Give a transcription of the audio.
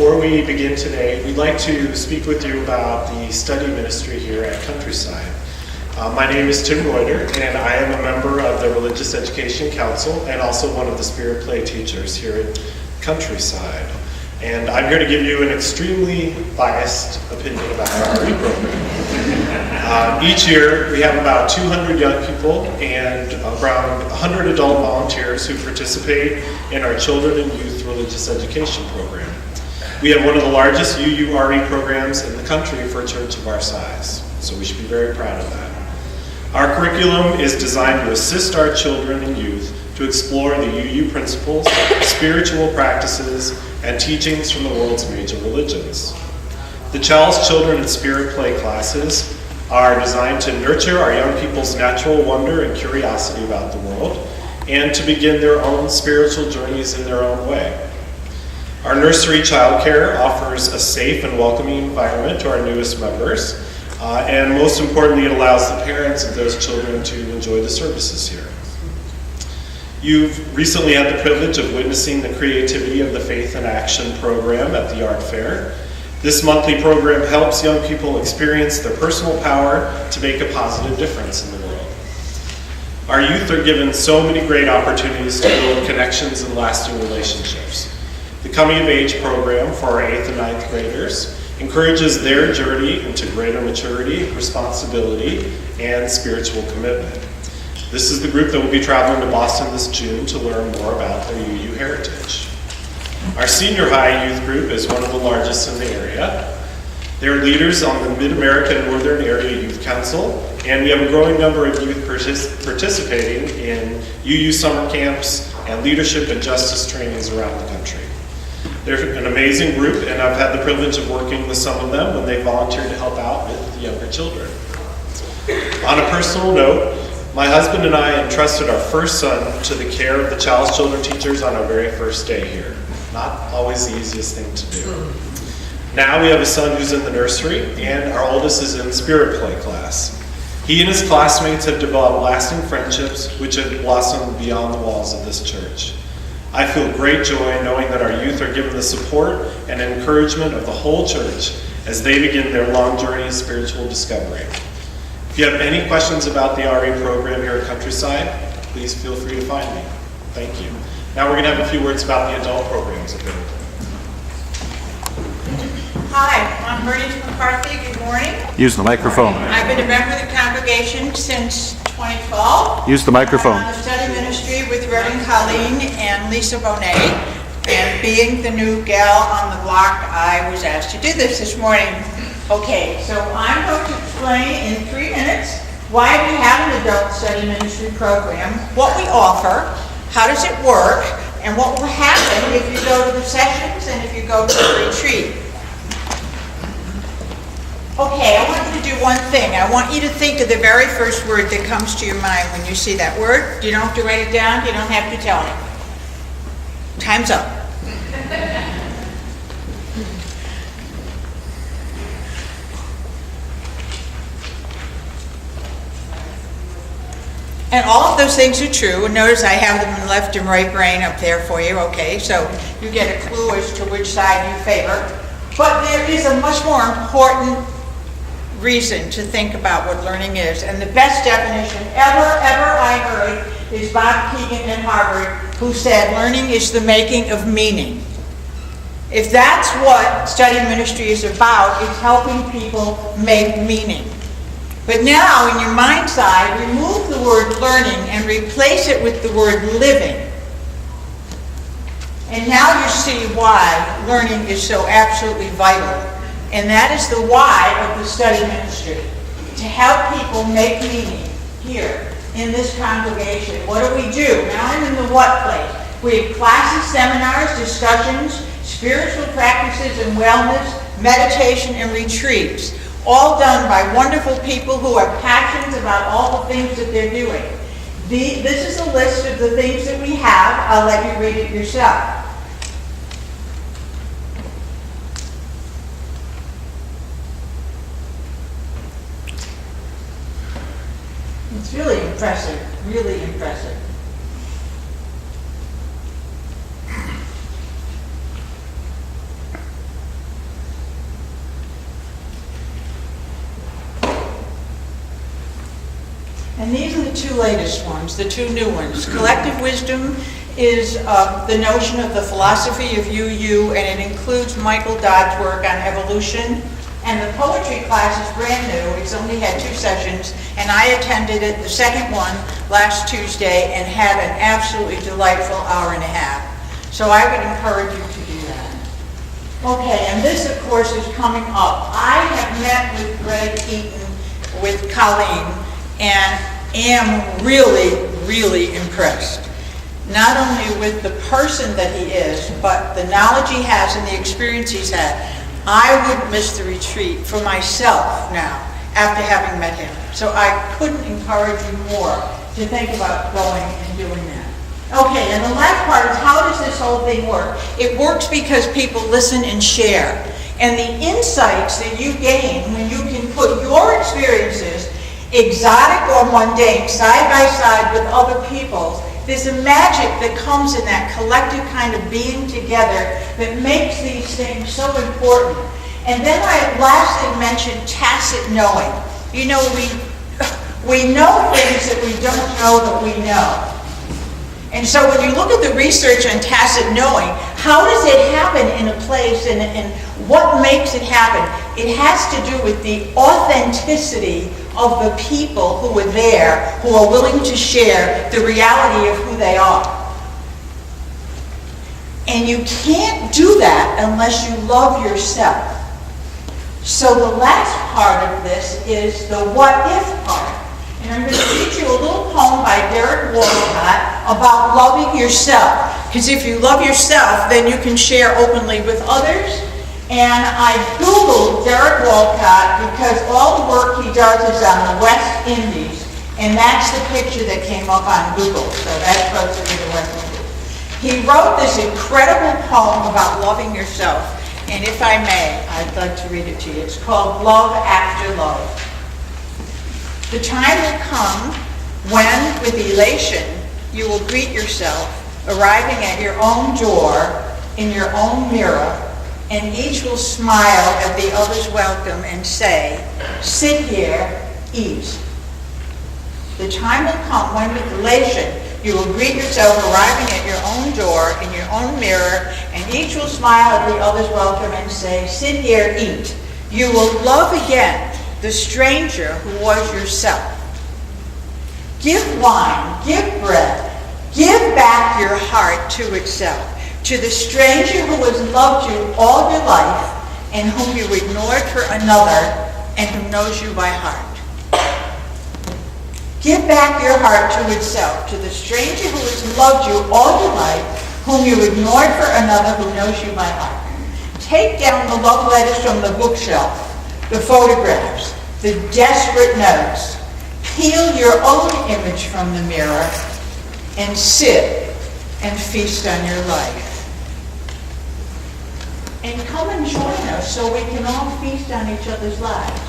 before we begin today, we'd like to speak with you about the study ministry here at Countryside. My name is Tim Reuter, and I am a member of the Religious Education Council and also one of the Spirit Play teachers here at Countryside. And I'm here to give you an extremely biased opinion about our RE program. Each year, we have about 200 young people and around 100 adult volunteers who participate in our Children and Youth Religious Education program. We have one of the largest UURE programs in the country for a church of our size, so we should be very proud of that. Our curriculum is designed to assist our children and youth to explore the UU principles, spiritual practices, and teachings from the world's major religions. The Child's Children and Spirit Play classes are designed to nurture our young people's natural wonder and curiosity about the world, and to begin their own spiritual journeys in their own way. Our nursery childcare offers a safe and welcoming environment to our newest members, and most importantly, it allows the parents of those children to enjoy the services here. You've recently had the privilege of witnessing the creativity of the Faith in Action program at the art fair. This monthly program helps young people experience their personal power to make a positive difference in the world. Our youth are given so many great opportunities to build connections and lasting relationships. The Coming of Age program for our 8th and 9th graders encourages their journey into greater maturity, responsibility, and spiritual commitment. This is the group that will be traveling to Boston this June to learn more about their UU heritage. Our senior high youth group is one of the largest in the area. They're leaders on the Mid-America Northern Area Youth Council, and we have a growing number of youth participating in UU summer camps and leadership and justice trainings around the country. They're an amazing group, and I've had the privilege of working with some of them when they volunteer to help out with the younger children. On a personal note, my husband and I entrusted our first son to the care of the Child's Children teachers on our very first day here. Not always the easiest thing to do. Now we have a son who's in the nursery, and our oldest is in Spirit Play class. He and his classmates have developed lasting friendships which have blossomed beyond the walls of this church. I feel great joy knowing that our youth are given the support and encouragement of the whole church as they begin their long journey of spiritual discovery. If you have any questions about the RE program here at Countryside, please feel free to find me. Thank you. Now we're going to have a few words about the adult programs available. Hi, I'm Bernice McCarthy. Good morning. Use the microphone. I've been a member of the congregation since 2012. Use the microphone. I'm on the study ministry with Reverend Colleen and Lisa Bonet. And being the new gal on the block, I was asked to do this morning. Okay, so I'm going to explain in 3 minutes why we have an adult study ministry program, what we offer, how does it work, and what will happen if you go to the sessions and if you go to the retreat. Okay, I want you to do one thing. I want you to think of the very first word that comes to your mind when you see that word. You don't have to write it down. You don't have to tell me. Time's up. And all of those things are true. And notice I have them in left and right brain up there for you, okay? So you get a clue as to which side you favor. But there is a much more important reason to think about what learning is. And the best definition ever I heard is Bob Keegan at Harvard, who said learning is the making of meaning. If that's what study ministry is about, it's helping people make meaning. But now, in your mind's eye, remove the word learning and replace it with the word living. And now you see why learning is so absolutely vital. And that is the why of the study ministry. To help people make meaning here in this congregation. What do we do? Now I'm in the what place. We have classes, seminars, discussions, spiritual practices and wellness, meditation, and retreats. All done by wonderful people who are passionate about all the things that they're doing. This is a list of the things that we have. I'll let you read it yourself. It's really impressive, really impressive. two latest ones, the two new ones. Collective wisdom is the notion of the philosophy of you, and it includes Michael Dodd's work on evolution. And the poetry class is brand new. It's only had 2 sessions, and I attended it, the second one, last Tuesday, and had an absolutely delightful hour and a half. So I would encourage you to do that. Okay, and this, of course, is coming up. I have met with Greg Eaton, with Colleen, and am really, really impressed. Not only with the person that he is, but the knowledge he has and the experience he's had. I wouldn't miss the retreat for myself now, after having met him. So I couldn't encourage you more to think about going and doing that. Okay, and the last part is, how does this whole thing work? It works because people listen and share. And the insights that you gain when you can put your experiences, exotic or mundane, side by side with other people's, there's a magic that comes in that collective kind of being together that makes these things so important. And then I lastly mentioned tacit knowing. You know, we know things that we don't know that we know. And so when you look at the research on tacit knowing, how does it happen in a place and what makes it happen? It has to do with the authenticity of the people who are there, who are willing to share the reality of who they are. And you can't do that unless you love yourself. So the last part of this is the what if part. And I'm going to read you a little poem by Derek Walcott about loving yourself. Because if you love yourself, then you can share openly with others. And I Googled Derek Walcott because all the work he does is on the West Indies. And that's the picture that came up on Google. So that's supposed to be the West Indies. He wrote this incredible poem about loving yourself. And if I may, I'd like to read it to you. It's called Love After Love. The time will come when, with elation, you will greet yourself, arriving at your own door, in your own mirror, and each will smile at the other's welcome and say, sit here, eat. The time will come when, with elation, you will greet yourself, arriving at your own door, in your own mirror, and each will smile at the other's welcome and say, sit here, eat. You will love again the stranger who was yourself. Give wine, give bread, give back your heart to itself, to the stranger who has loved you all your life and whom you ignored for another and who knows you by heart. Give back your heart to itself, to the stranger who has loved you all your life, whom you ignored for another who knows you by heart. Take down the love letters from the bookshelf, the photographs, the desperate notes. Peel your own image from the mirror and sit and feast on your life. And come and join us so we can all feast on each other's lives.